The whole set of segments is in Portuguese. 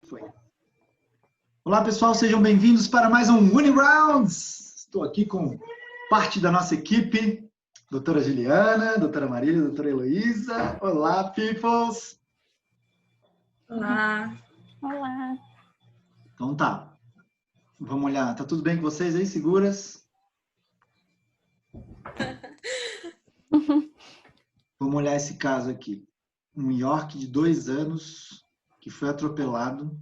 Foi. Olá, pessoal, sejam bem-vindos para mais um Winning Rounds. Estou aqui com parte da nossa equipe, doutora Juliana, doutora Marília, doutora Heloísa. Olá, peoples! Olá! Olá! Então tá, vamos olhar. Tá tudo bem com vocês aí, seguras? Vamos olhar esse caso aqui. Um York de 2 anos que foi atropelado.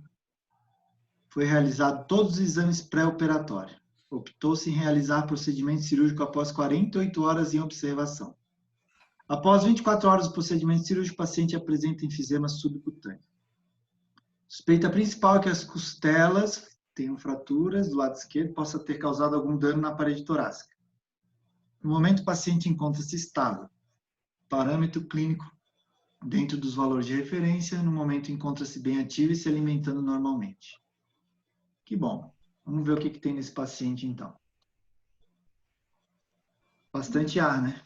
Foi realizado todos os exames pré-operatórios. Optou-se em realizar procedimento cirúrgico após 48 horas em observação. Após 24 horas do procedimento cirúrgico, o paciente apresenta enfisema subcutâneo. Suspeita principal é que as costelas tenham fraturas do lado esquerdo, possa ter causado algum dano na parede torácica. No momento, o paciente encontra-se estável. Parâmetro clínico dentro dos valores de referência. No momento, encontra-se bem ativo e se alimentando normalmente. Que bom. Vamos ver o que tem nesse paciente, então. Bastante ar, né?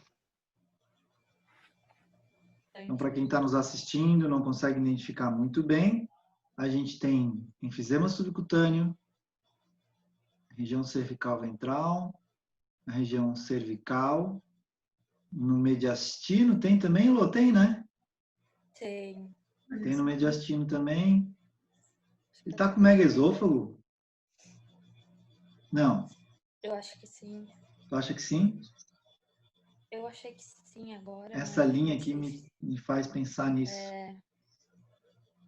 Então, para quem está nos assistindo, não consegue identificar muito bem, a gente tem enfisema subcutâneo, região cervical ventral, na região cervical, no mediastino tem também, Lô? Tem, né? Tem. Tem no mediastino também. Ele está com megaesôfago? Não. Eu acho que sim. Tu acha que sim? Eu achei que sim agora. Essa linha aqui me faz pensar nisso.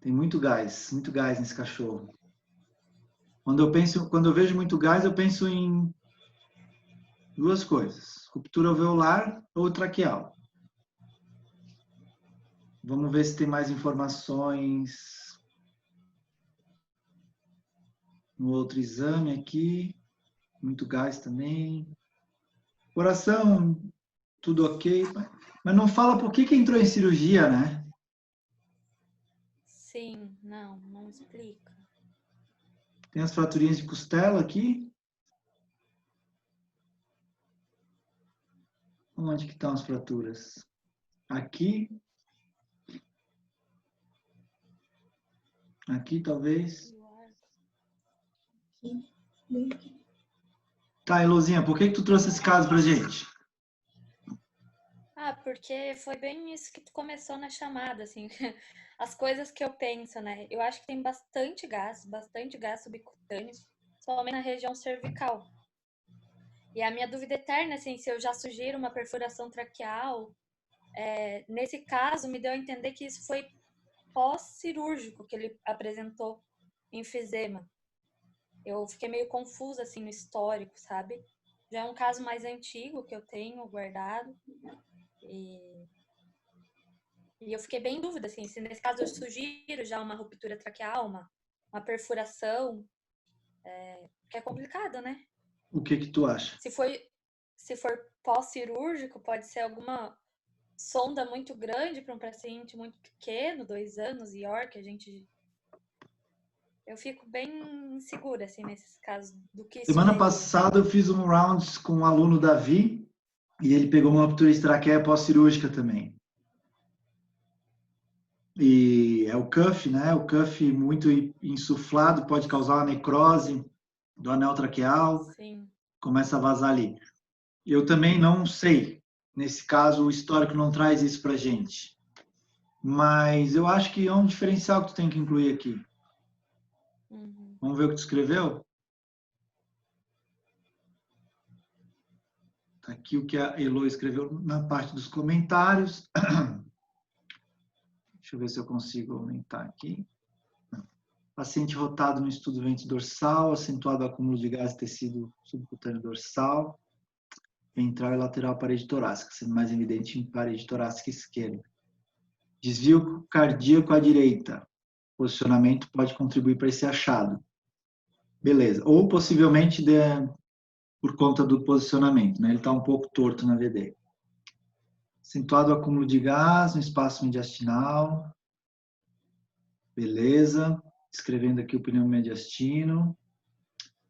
Tem muito gás nesse cachorro. Quando eu vejo muito gás, eu penso em duas coisas: ruptura alveolar ou traqueal. Vamos ver se tem mais informações no outro exame aqui. Muito gás também. Coração, tudo ok. Mas não fala por que entrou em cirurgia, né? Sim, não explica. Tem as fraturinhas de costela aqui. Onde que estão as fraturas? Aqui. Aqui, talvez. Tá, Elozinha, por que tu trouxe esse caso pra gente? Porque foi bem isso que tu começou na chamada, assim. As coisas que eu penso, né? Eu acho que tem bastante gás subcutâneo, principalmente na região cervical. E a minha dúvida eterna, assim, se eu já sugiro uma perfuração traqueal, nesse caso, me deu a entender que isso foi pós-cirúrgico que ele apresentou enfisema. Eu fiquei meio confusa, assim, no histórico, sabe? Já é um caso mais antigo que eu tenho guardado. E eu fiquei bem em dúvida, assim, se nesse caso eu sugiro já uma ruptura traqueal, uma perfuração, que é complicado, né? O que tu acha? Se for pós-cirúrgico, pode ser alguma sonda muito grande para um paciente muito pequeno, 2 anos, York, eu fico bem insegura, assim, nesses casos do que Semana sugerir. passada eu fiz um round com um aluno Davi e ele pegou uma ruptura de traqueia pós-cirúrgica também. E é o cuff, né? O cuff muito insuflado pode causar uma necrose do anel traqueal. Sim. Começa a vazar ali. Eu também não sei. Nesse caso, o histórico não traz isso pra gente. Mas eu acho que é um diferencial que tu tem que incluir aqui. Uhum. Vamos ver o que tu escreveu? Tá aqui o que a Elo escreveu na parte dos comentários. Deixa eu ver se eu consigo aumentar aqui. Paciente rotado no estudo ventre dorsal, acentuado acúmulo de gás tecido subcutâneo dorsal, ventral e lateral parede torácica, sendo mais evidente em parede torácica esquerda. Desvio cardíaco à direita. Posicionamento pode contribuir para esse achado. Beleza. Ou possivelmente por conta do posicionamento, né? Ele está um pouco torto na VD. Acentuado acúmulo de gás no espaço mediastinal. Beleza. Escrevendo aqui o pneu mediastino.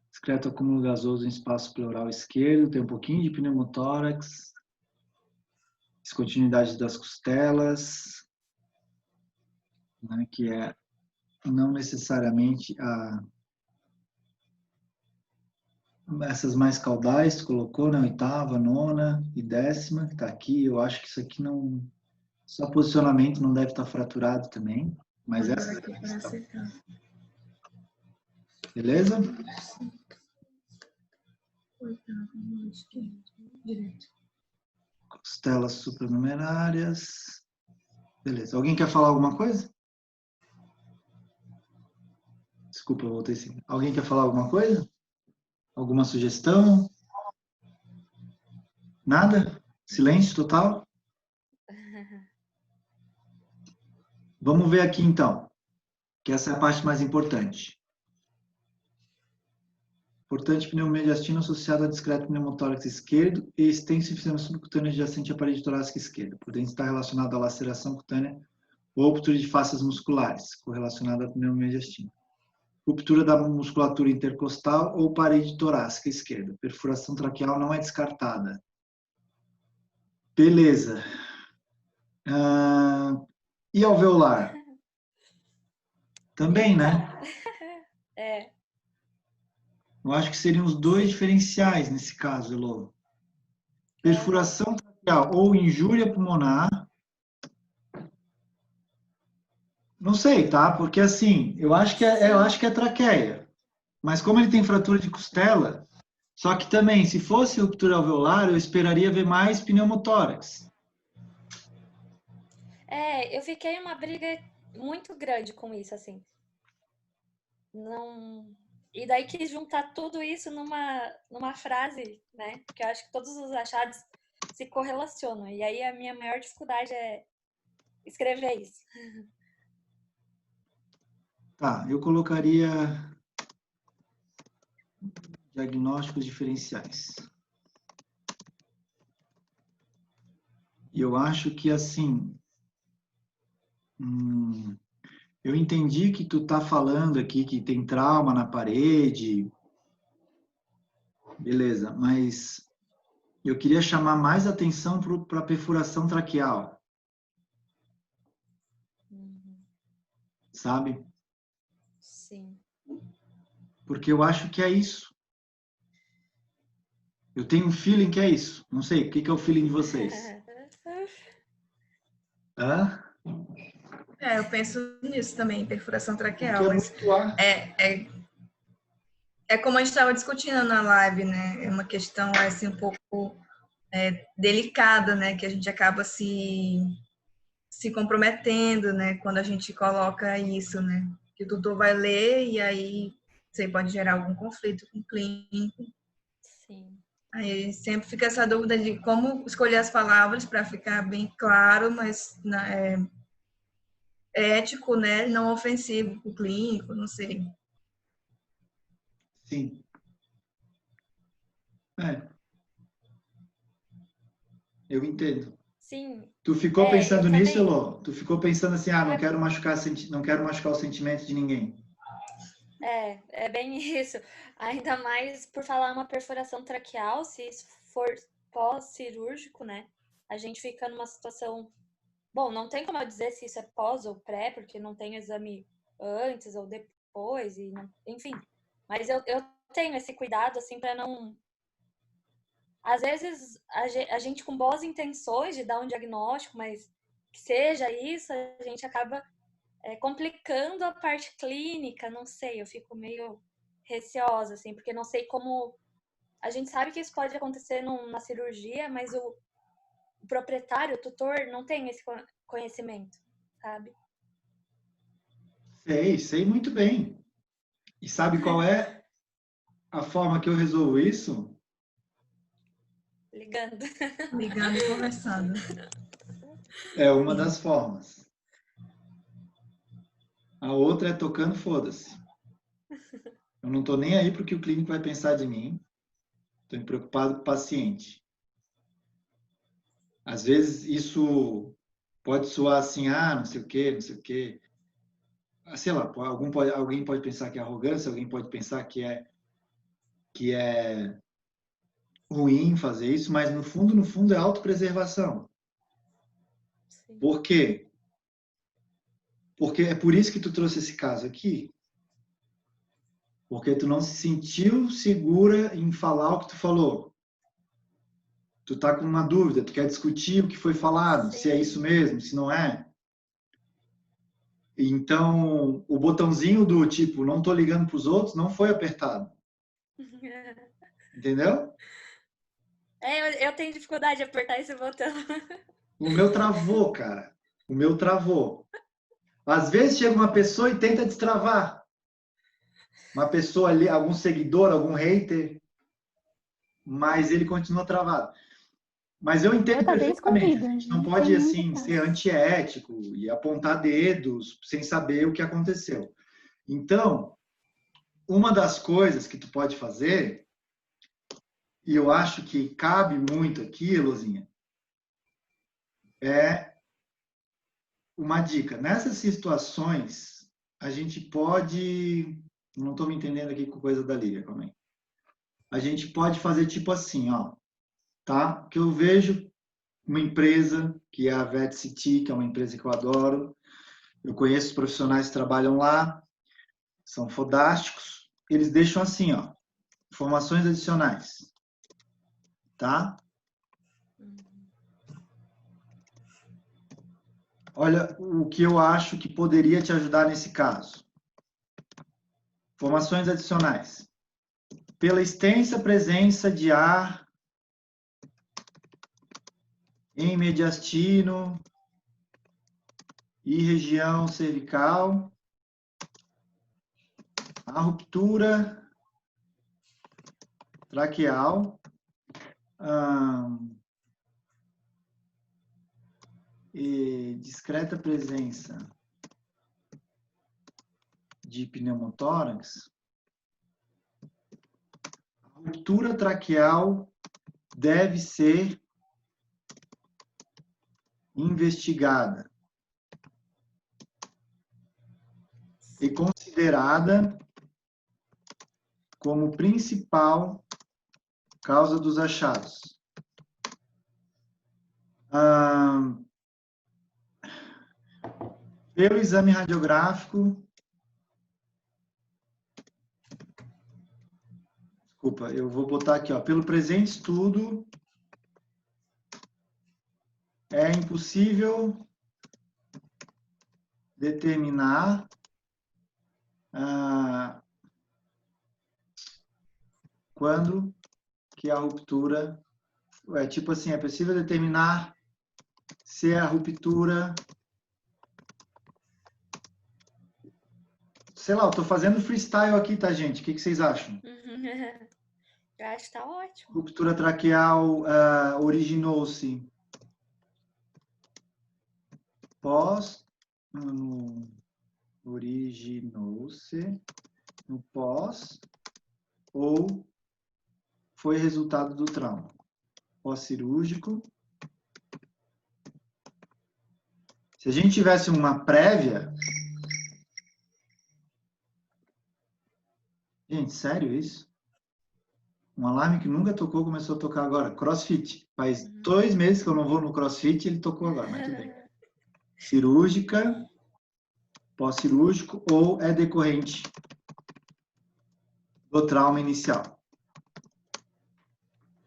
Discreto acúmulo gasoso no espaço pleural esquerdo. Tem um pouquinho de pneumotórax. Descontinuidade das costelas, né, que é não necessariamente essas mais caudais, colocou na oitava, nona e décima, que está aqui. Eu acho que isso aqui não... Só posicionamento não deve estar fraturado também. Mas essa Aqui parece que tá. beleza? Oitava, esquerda, direita. Costelas supranumerárias. Beleza. Alguém quer falar alguma coisa? Desculpa, eu voltei sim. Alguém quer falar alguma coisa? Alguma sugestão? Nada? Silêncio total? Vamos ver aqui então, que essa é a parte mais importante. Importante pneumodiastino associado a discreto pneumotórax esquerdo e extenso enfisema subcutâneo adjacente à parede torácica esquerda. Podendo estar relacionado à laceração cutânea ou ruptura de fáscias musculares, correlacionada à pneumodiastino. Ruptura da musculatura intercostal ou parede torácica esquerda. Perfuração traqueal não é descartada. Beleza. E alveolar? Também, né? É. Eu acho que seriam os dois diferenciais nesse caso, Elô. Perfuração traqueal ou injúria pulmonar. Não sei, tá? Porque assim, eu acho que é traqueia. Mas como ele tem fratura de costela, só que também, se fosse ruptura alveolar, eu esperaria ver mais pneumotórax. Eu fiquei uma briga muito grande com isso, assim. Não... E daí quis juntar tudo isso numa frase, né? Porque eu acho que todos os achados se correlacionam. E aí a minha maior dificuldade é escrever isso. Tá, eu colocaria diagnósticos diferenciais. E eu acho que assim, eu entendi que tu tá falando aqui que tem trauma na parede, beleza, mas eu queria chamar mais atenção para a perfuração traqueal, sabe? Sim. Porque eu acho que é isso. Eu tenho um feeling que é isso. Não sei, o que é o feeling de vocês? Hã? Eu penso nisso também, perfuração Porque traqueal, é mas muito ar. é como a gente estava discutindo na live, né? É uma questão assim um pouco delicada, né? Que a gente acaba se comprometendo, né? Quando a gente coloca isso, né? Que o tutor vai ler e aí você pode gerar algum conflito com o clínico. Sim. Aí sempre fica essa dúvida de como escolher as palavras para ficar bem claro, mas ético, né? Não ofensivo para o clínico, não sei. Sim. É. Eu entendo. Sim. Tu ficou Eu pensando nisso, também. Elô? Tu ficou pensando assim, não quero machucar, não quero machucar o sentimento de ninguém. É bem isso. Ainda mais por falar uma perfuração traqueal, se isso for pós-cirúrgico, né? A gente fica numa situação. Bom, não tem como eu dizer se isso é pós ou pré, porque não tem exame antes ou depois, e não... enfim. Mas eu tenho esse cuidado, assim, para não. Às vezes, a gente com boas intenções de dar um diagnóstico, mas que seja isso, a gente acaba complicando a parte clínica, não sei, eu fico meio receosa, assim, porque não sei como... A gente sabe que isso pode acontecer na cirurgia, mas o proprietário, o tutor, não tem esse conhecimento, sabe? Sei muito bem. E sabe qual é a forma que eu resolvo isso? Ligando. Ligando e conversando. É uma das formas. A outra é tocando foda-se. Eu não estou nem aí para o que o clínico vai pensar de mim. Estou preocupado com o paciente. Às vezes isso pode soar assim, não sei o quê, não sei o quê. Sei lá, alguém pode pensar que é arrogância, alguém pode pensar que é ruim fazer isso, mas no fundo é autopreservação. Sim. Por quê? Porque é por isso que tu trouxe esse caso aqui. Porque tu não se sentiu segura em falar o que tu falou. Tu tá com uma dúvida, tu quer discutir o que foi falado, se é isso mesmo, se não é. Então, o botãozinho do tipo, não tô ligando pros outros, não foi apertado. Entendeu? Eu tenho dificuldade de apertar esse botão. O meu travou, cara. O meu travou. Às vezes chega uma pessoa e tenta destravar. Uma pessoa ali, algum seguidor, algum hater, mas ele continua travado. Mas eu entendo perfeitamente. A gente não pode assim ser antiético e apontar dedos sem saber o que aconteceu. Então, uma das coisas que tu pode fazer, e eu acho que cabe muito aqui, Elozinha, é uma dica. Nessas situações, a gente pode... Não estou me entendendo aqui com coisa da Lívia, calma aí. A gente pode fazer tipo assim, ó, tá? Que eu vejo uma empresa, que é a VetCity, que é uma empresa que eu adoro. Eu conheço os profissionais que trabalham lá, são fodásticos. Eles deixam assim, ó, informações adicionais, tá? Olha o que eu acho que poderia te ajudar nesse caso. Informações adicionais. Pela extensa presença de ar em mediastino e região cervical, a ruptura traqueal e discreta presença de pneumotórax, a ruptura traqueal deve ser investigada e considerada como principal causa dos achados. Pelo exame radiográfico, desculpa, eu vou botar aqui, ó, pelo presente estudo, é impossível determinar quando que a ruptura, tipo assim, é possível determinar se a ruptura, sei lá, eu tô fazendo freestyle aqui, tá, gente? O que vocês acham? Eu acho que tá ótimo. Ruptura traqueal originou-se no pós ou foi resultado do trauma pós-cirúrgico. Se a gente tivesse uma prévia... Gente, sério isso? Um alarme que nunca tocou começou a tocar agora. CrossFit. Faz 2 meses que eu não vou no CrossFit e ele tocou agora, mas tudo bem. Cirúrgica, pós-cirúrgico ou é decorrente do trauma inicial.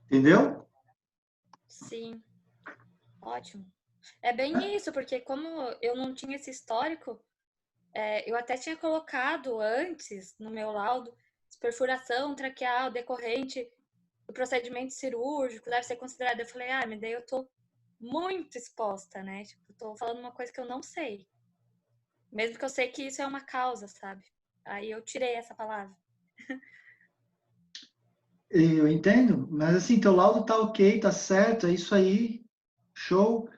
Entendeu? Sim. Ótimo. É bem isso, porque como eu não tinha esse histórico, eu até tinha colocado antes no meu laudo perfuração traqueal decorrente do procedimento cirúrgico, deve ser considerada. Eu falei, mas daí eu tô muito exposta, né? Tipo, tô falando uma coisa que eu não sei. Mesmo que eu sei que isso é uma causa, sabe? Aí eu tirei essa palavra. Eu entendo, mas assim, teu laudo tá ok, tá certo, é isso aí, show.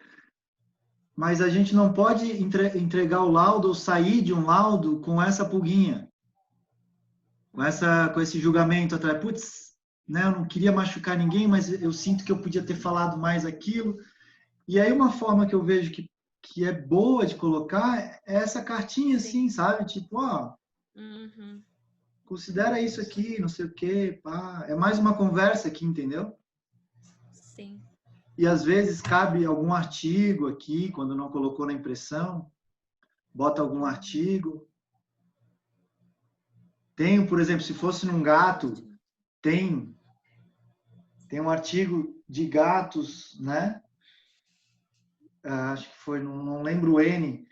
Mas a gente não pode entregar o laudo ou sair de um laudo com essa pulguinha, com esse julgamento atrás. Putz, né, eu não queria machucar ninguém, mas eu sinto que eu podia ter falado mais aquilo. E aí uma forma que eu vejo que é boa de colocar é essa cartinha assim, sabe? Tipo, ó, considera isso aqui, não sei o quê, pá. É mais uma conversa aqui, entendeu? Sim. E às vezes cabe algum artigo aqui, quando não colocou na impressão, bota algum artigo. Tem, por exemplo, se fosse num gato, tem um artigo de gatos, né? Acho que foi, não lembro o N,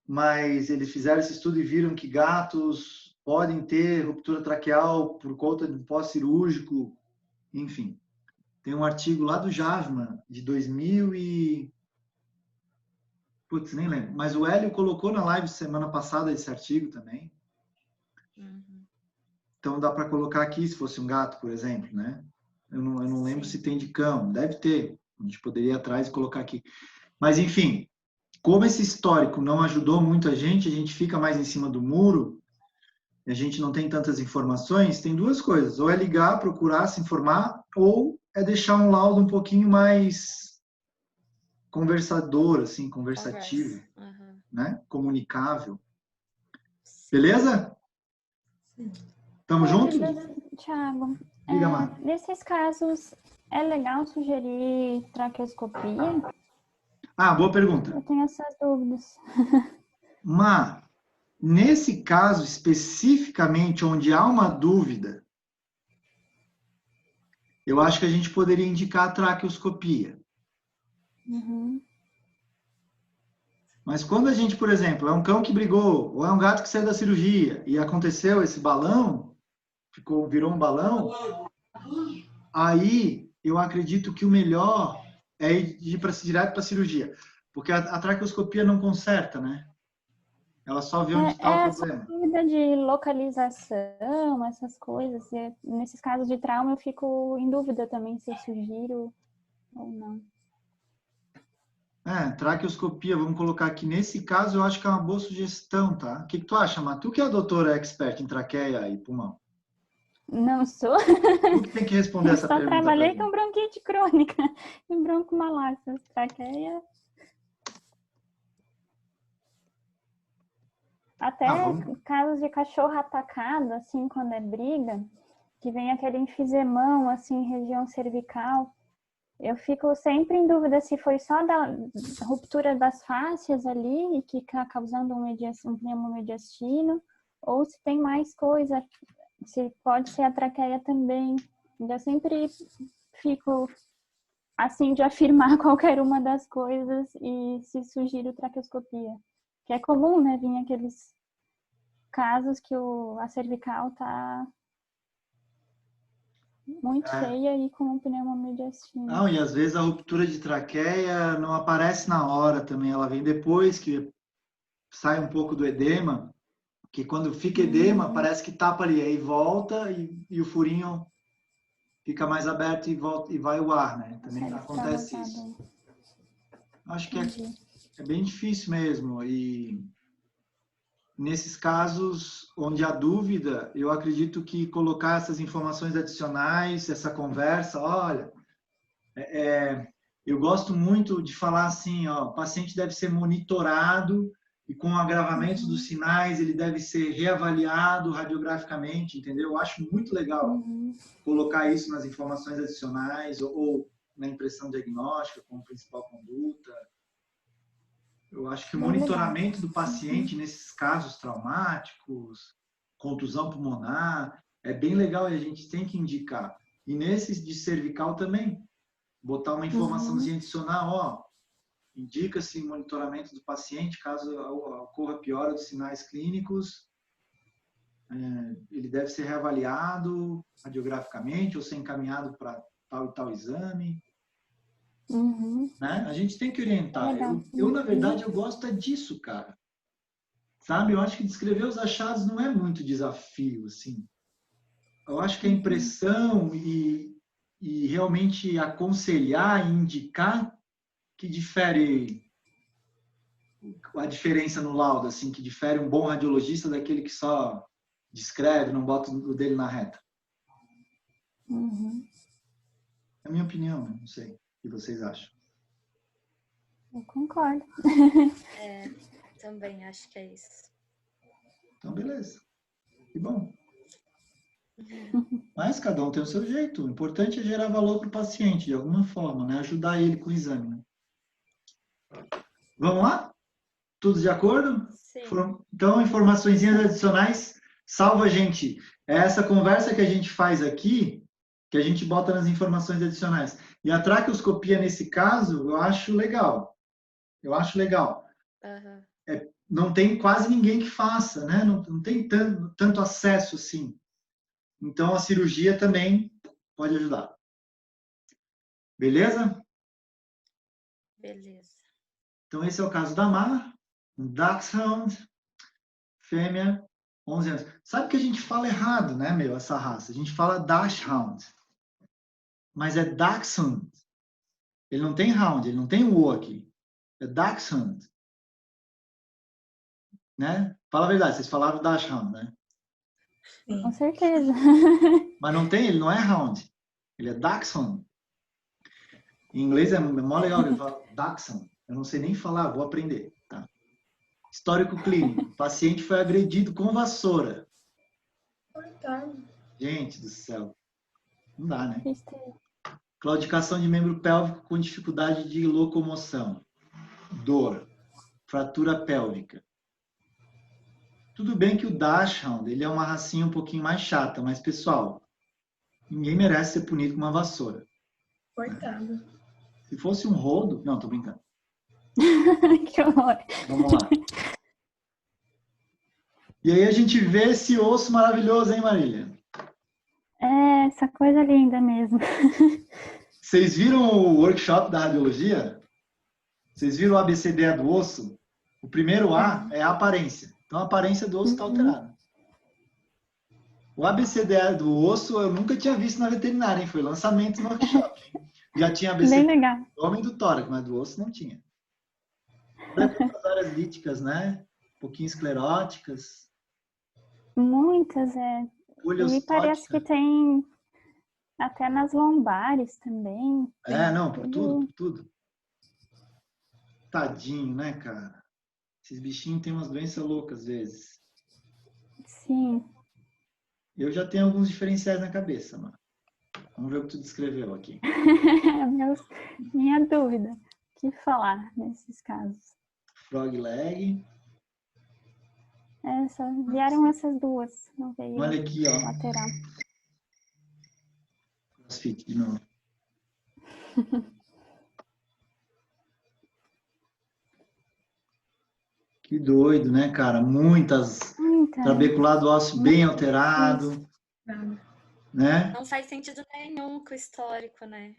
mas eles fizeram esse estudo e viram que gatos podem ter ruptura traqueal por conta de pós-cirúrgico, enfim. Tem um artigo lá do Javman, de 2000 e... Putz, nem lembro. Mas o Hélio colocou na live semana passada esse artigo também. Uhum. Então dá para colocar aqui, se fosse um gato, por exemplo, né? Eu não lembro se tem de cão. Deve ter. A gente poderia ir atrás e colocar aqui. Mas, enfim, como esse histórico não ajudou muito a gente fica mais em cima do muro, e a gente não tem tantas informações, tem duas coisas. Ou é ligar, procurar, se informar, ou é deixar um laudo um pouquinho mais conversador, assim, conversativo, Uhum. né? Comunicável. Beleza? Tamo junto? Thiago, Diga, Mar. nesses casos, é legal sugerir traqueoscopia? Boa pergunta. Eu tenho essas dúvidas. Mar, nesse caso especificamente onde há uma dúvida, eu acho que a gente poderia indicar a traqueoscopia. Uhum. Mas quando a gente, por exemplo, é um cão que brigou, ou é um gato que saiu da cirurgia e aconteceu esse balão, virou um balão, aí eu acredito que o melhor é ir direto para a cirurgia. Porque a traqueoscopia não conserta, né? Ela só vê onde está o problema. Essa dúvida de localização, essas coisas, nesses casos de trauma eu fico em dúvida também se eu sugiro ou não. Traqueoscopia, vamos colocar aqui. Nesse caso, eu acho que é uma boa sugestão, tá? O que tu acha, Má? Tu que é a doutora expert em traqueia e pulmão. Não sou. Tu que tem que responder Eu essa só pergunta. trabalhei com bronquite crônica e broncomalácia. Traqueia. Até casos de cachorro atacado, assim, quando é briga, que vem aquele enfisemão, assim, região cervical. Eu fico sempre em dúvida se foi só da ruptura das fáscias ali e que está causando um pneumomediastino, ou se tem mais coisa, se pode ser a traqueia também. Eu sempre fico assim de afirmar qualquer uma das coisas e se sugiro traqueoscopia. Que é comum, né, vir aqueles casos que a cervical tá muito cheia e com um pneumomediastino. Não, e às vezes a ruptura de traqueia não aparece na hora também, ela vem depois que sai um pouco do edema, que quando fica edema parece que tapa ali, aí volta e o furinho fica mais aberto e volta e vai o ar, né? Também acontece isso. Acho que é bem difícil mesmo e nesses casos onde há dúvida, eu acredito que colocar essas informações adicionais, essa conversa, olha, eu gosto muito de falar assim, ó, o paciente deve ser monitorado e com o agravamento dos sinais ele deve ser reavaliado radiograficamente, entendeu? Eu acho muito legal colocar isso nas informações adicionais ou na impressão diagnóstica como principal conduta. Eu acho que o monitoramento do paciente nesses casos traumáticos, contusão pulmonar, é bem legal e a gente tem que indicar. E nesses de cervical também, botar uma informaçãozinha adicional, ó, indica-se monitoramento do paciente caso ocorra piora dos sinais clínicos, ele deve ser reavaliado radiograficamente ou ser encaminhado para tal e tal exame. Né? A gente tem que orientar. Eu, na verdade, eu gosto disso, cara. Sabe? Eu acho que descrever os achados não é muito desafio, assim. Eu acho que a impressão e realmente aconselhar e indicar que difere a diferença no laudo, assim, que difere um bom radiologista daquele que só descreve, não bota o dele na reta. É a minha opinião, né? Não sei o que vocês acham. Eu concordo. Também acho que é isso. Então, beleza. Que bom. Mas cada um tem o seu jeito. O importante é gerar valor para o paciente, de alguma forma, né? Ajudar ele com o exame. Né? Vamos lá? Tudo de acordo? Sim. Então, informações adicionais, salva, gente. É essa conversa que a gente faz aqui, que a gente bota nas informações adicionais. E a traqueoscopia, nesse caso, eu acho legal. Eu acho legal. Uhum. Não tem quase ninguém que faça, né? Não tem tanto acesso assim. Então, a cirurgia também pode ajudar. Beleza? Beleza. Então, esse é o caso da Mar, um Dachshund, fêmea, 11 anos. Sabe que a gente fala errado, né, meu, essa raça? A gente fala Dachshund, mas é Dachshund. Ele não tem Hound, ele não tem o aqui. É Dachshund. Né? Fala a verdade, vocês falaram Dachshund, né? Com certeza. Mas não tem, ele não é Hound. Ele é Dachshund. Em inglês é mó legal que ele fala Dachshund. Eu não sei nem falar, vou aprender. Tá? Histórico clínico. O paciente foi agredido com vassoura. Coitado. Gente do céu. Não dá, né? Tristeza. Claudicação de membro pélvico com dificuldade de locomoção. Dor. Fratura pélvica. Tudo bem que o Dachshund, ele é uma racinha um pouquinho mais chata, mas, pessoal, ninguém merece ser punido com uma vassoura. Coitado. Se fosse um rodo... Não, tô brincando. Que horror. Vamos lá. E aí a gente vê esse osso maravilhoso, hein, Marília? É, essa coisa linda mesmo. Vocês viram o workshop da radiologia? Vocês viram o ABCDE do osso? O primeiro A é a aparência. Então a aparência do osso está alterada. O ABCDE do osso eu nunca tinha visto na veterinária, hein? Foi lançamento no workshop. Hein? Já tinha Bem ABCDE legal. do homem do tórax, mas do osso não tinha. As áreas líticas, né? Um pouquinho escleróticas. Muitas, é. E parece que tem até nas lombares também. Não, por tudo. Tadinho, né, cara? Esses bichinhos têm umas doenças loucas às vezes. Sim. Eu já tenho alguns diferenciais na cabeça, mano. Vamos ver o que tu descreveu aqui. Minha dúvida. O que falar nesses casos? Frog leg. Só vieram essas duas. Não veio Olha aqui, ó. lateral. Crossfit de novo. Que doido, né, cara? Muitas. Trabeculado ósseo bem alterado. Né? Não faz sentido nenhum com o histórico, né?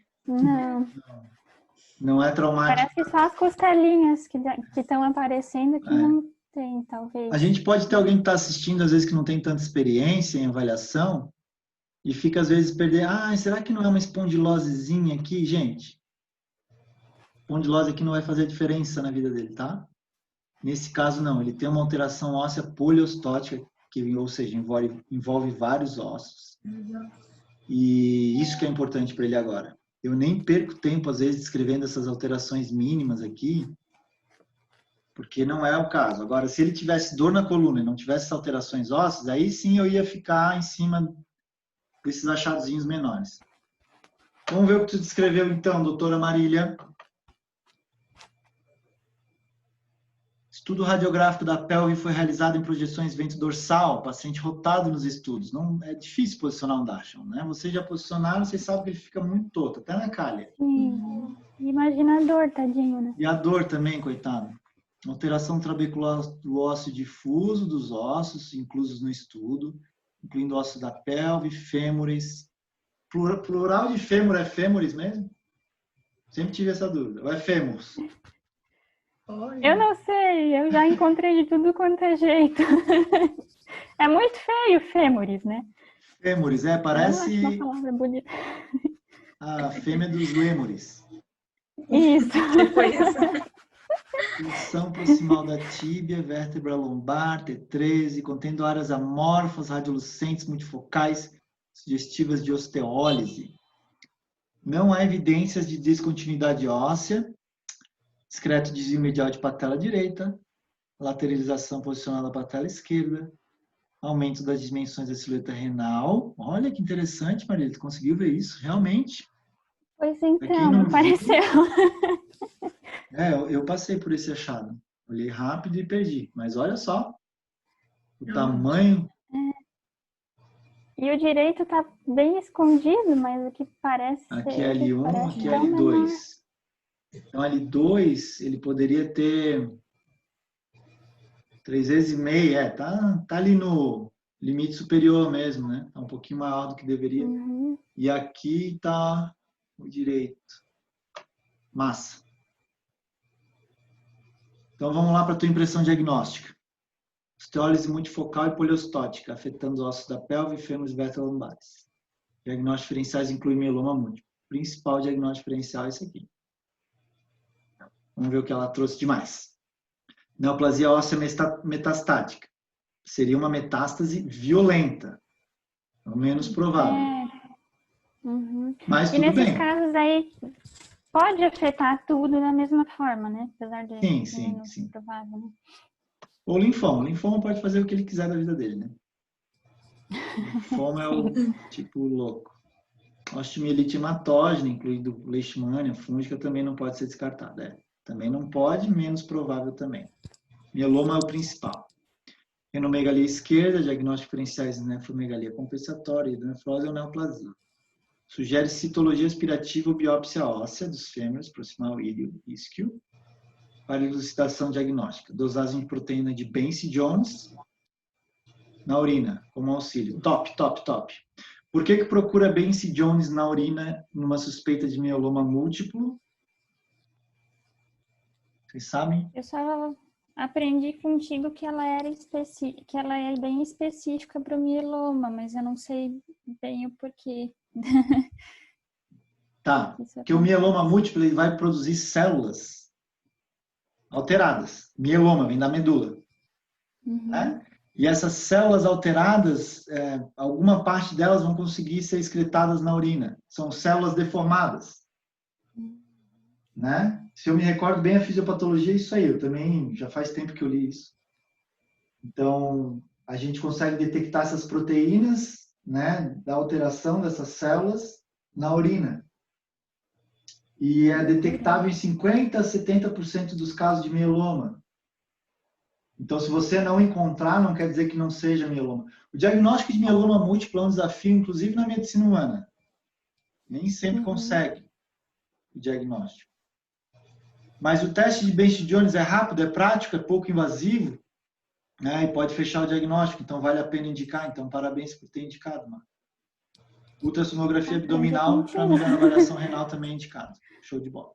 Não é traumático. Parece que só as costelinhas que estão aparecendo que não tem, talvez. A gente pode ter alguém que está assistindo, às vezes, que não tem tanta experiência em avaliação e fica, às vezes, perder. Será que não é uma espondilosezinha aqui, gente? Espondilose aqui não vai fazer diferença na vida dele, tá? Nesse caso, não. Ele tem uma alteração óssea poliostótica, ou seja, envolve vários ossos. E isso que é importante para ele agora. Eu nem perco tempo, às vezes, descrevendo essas alterações mínimas aqui, porque não é o caso. Agora, se ele tivesse dor na coluna e não tivesse essas alterações ósseas, aí sim eu ia ficar em cima desses achadozinhos menores. Vamos ver o que tu descreveu, então, doutora Marília. Estudo radiográfico da pelve foi realizado em projeções vento-dorsal, paciente rotado nos estudos. Não é difícil posicionar um Dachshund, né? Vocês já posicionaram, vocês sabem que ele fica muito torto, até na calha. Sim. Imagina a dor, tadinho, né? E a dor também, coitado. Alteração trabecular do ósseo difuso dos ossos, inclusos no estudo, incluindo ossos da pelve, fêmures. Plural de fêmur é fêmures mesmo? Sempre tive essa dúvida. Ou é fêmurs? Eu não sei, eu já encontrei de tudo quanto é jeito. É muito feio fêmures, né? Fêmures, parece uma palavra bonita. A fêmea dos lêmures. Isso. Função proximal da tíbia, vértebra lombar, T13, contendo áreas amorfas, radiolucentes, multifocais, sugestivas de osteólise. Não há evidências de descontinuidade óssea. Discreto desvio medial de patela direita, lateralização posicional da patela esquerda, aumento das dimensões da silhueta renal. Olha que interessante, Maria, tu conseguiu ver isso? Realmente. Pois então, apareceu. Eu passei por esse achado. Olhei rápido e perdi. Mas olha só o tamanho. E o direito tá bem escondido, mas o que parece Aqui ser, é L1, parece aqui é tão menor. L2. Então, L2, ele poderia ter 3 vezes e meia. Tá ali no limite superior mesmo, né? Tá um pouquinho maior do que deveria. Uhum. E aqui tá o direito. Massa. Então, vamos lá para a tua impressão diagnóstica. Osteólise multifocal e poliostótica, afetando os ossos da pelve, fêmur e vértebras. Diagnósticos diferenciais incluem mieloma múltiplo. O principal diagnóstico diferencial é esse aqui. Vamos ver o que ela trouxe de mais. Neoplasia óssea metastática. Seria uma metástase violenta. Ao menos provável. Uhum. Mas E tudo nesses bem. casos aí, pode afetar tudo da mesma forma, né? Apesar de ser menos Sim. provável, né? Ou linfoma. O linfoma pode fazer o que ele quiser da vida dele, né? Linfoma é o tipo louco. Osteomielite hematógena, incluindo leishmania fúngica, também não pode ser descartada. Também não pode, menos provável também. Mieloma é o principal. Henomegalia esquerda, diagnóstico diferenciais de nefromegalia compensatória, hidronefrose ou neoplasia. Sugere citologia aspirativa ou biópsia óssea dos fêmures, proximal, ilho, isquio, para elucidação diagnóstica. Dosagem de proteína de Benson Jones na urina, como auxílio. Top. Por que procura Benson Jones na urina numa suspeita de mieloma múltiplo? Vocês sabem? Eu só aprendi contigo que ela era que ela é bem específica para o mieloma, mas eu não sei bem o porquê. Tá, porque o mieloma múltiplo ele vai produzir células alteradas. Mieloma vem da medula. Uhum. Né? E essas células alteradas, alguma parte delas vão conseguir ser excretadas na urina. São células deformadas. Né? Se eu me recordo bem, a fisiopatologia é isso aí. Eu também, já faz tempo que eu li isso. Então, a gente consegue detectar essas proteínas, né, da alteração dessas células na urina. E é detectável em 50% a 70% dos casos de mieloma. Então, se você não encontrar, não quer dizer que não seja mieloma. O diagnóstico de mieloma múltiplo é um desafio, inclusive na medicina humana. Nem sempre consegue o diagnóstico. Mas o teste de Benson Jones é rápido, é prático, é pouco invasivo, né? E pode fechar o diagnóstico, então vale a pena indicar. Então, parabéns por ter indicado, mano. Ultrassonografia abdominal para melhorar a avaliação renal também é indicado. Show de bola.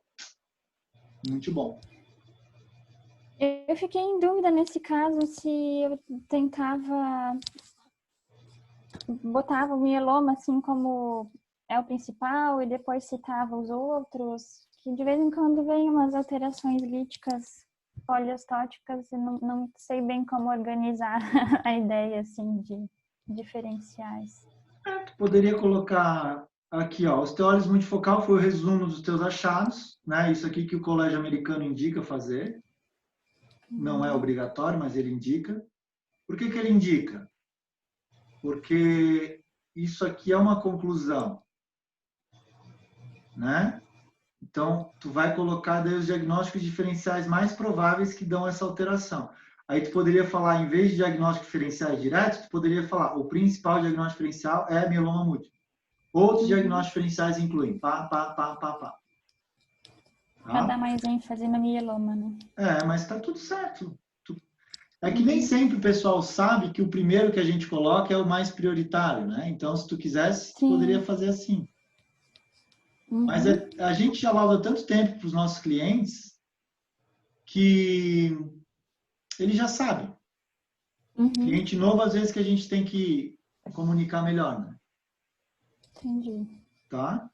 Muito bom. Eu fiquei em dúvida nesse caso se eu botava o mieloma assim como é o principal e depois citava os outros, que de vez em quando vem umas alterações líticas poliostóticas e não sei bem como organizar a ideia assim de diferenciais. Tu poderia colocar aqui, ó, osteólise multifocal foi o resumo dos teus achados, né? Isso aqui que o colégio americano indica fazer. Não é obrigatório, mas ele indica. Por que ele indica? Porque isso aqui é uma conclusão, né? Então, tu vai colocar daí os diagnósticos diferenciais mais prováveis que dão essa alteração. Aí tu poderia falar, em vez de diagnósticos diferenciais diretos, tu poderia falar, o principal diagnóstico diferencial é mieloma múltiplo. Outros diagnósticos diferenciais incluem pá. Para dar mais ênfase no mieloma, né? Mas tá tudo certo. É que nem sempre o pessoal sabe que o primeiro que a gente coloca é o mais prioritário, né? Então, se tu quisesse, tu poderia fazer assim. Mas a gente já lauda tanto tempo para os nossos clientes que eles já sabem. Cliente novo, às vezes, que a gente tem que comunicar melhor, né? Entendi. Tá?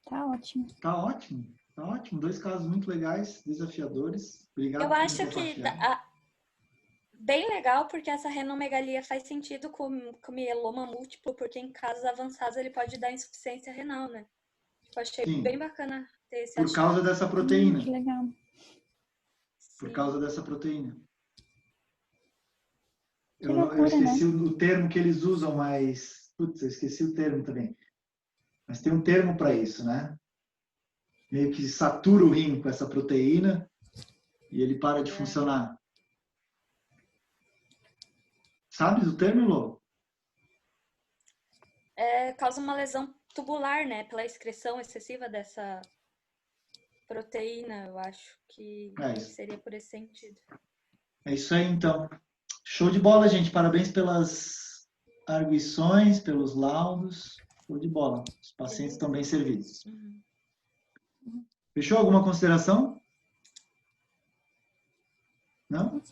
Tá ótimo. Tá ótimo. Tá ótimo. 2 casos muito legais, desafiadores. Obrigado Eu por acho que compartilhar. bem legal, porque essa renomegalia faz sentido com mieloma múltiplo, porque em casos avançados ele pode dar insuficiência renal, né? Eu achei bem bacana ter esse Por causa dessa proteína. Que legal. Por causa dessa proteína. Que loucura, eu esqueci, né? o termo que eles usam, mas... Putz, eu esqueci o termo também. Mas tem um termo para isso, né? Meio que satura o rim com essa proteína e ele para de funcionar. Sabe do termo, Lô? Causa uma lesão tubular, né? Pela excreção excessiva dessa proteína, eu acho que seria por esse sentido. É isso aí, então. Show de bola, gente. Parabéns pelas arguições, pelos laudos. Show de bola. Os pacientes estão bem servidos. Fechou? Alguma consideração? Não?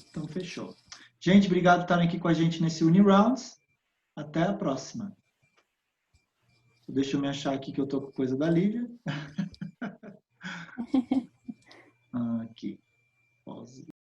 Então, fechou. Gente, obrigado por estarem aqui com a gente nesse Unirounds. Até a próxima. Deixa eu me achar aqui que eu tô com coisa da Lívia. Aqui. Pause.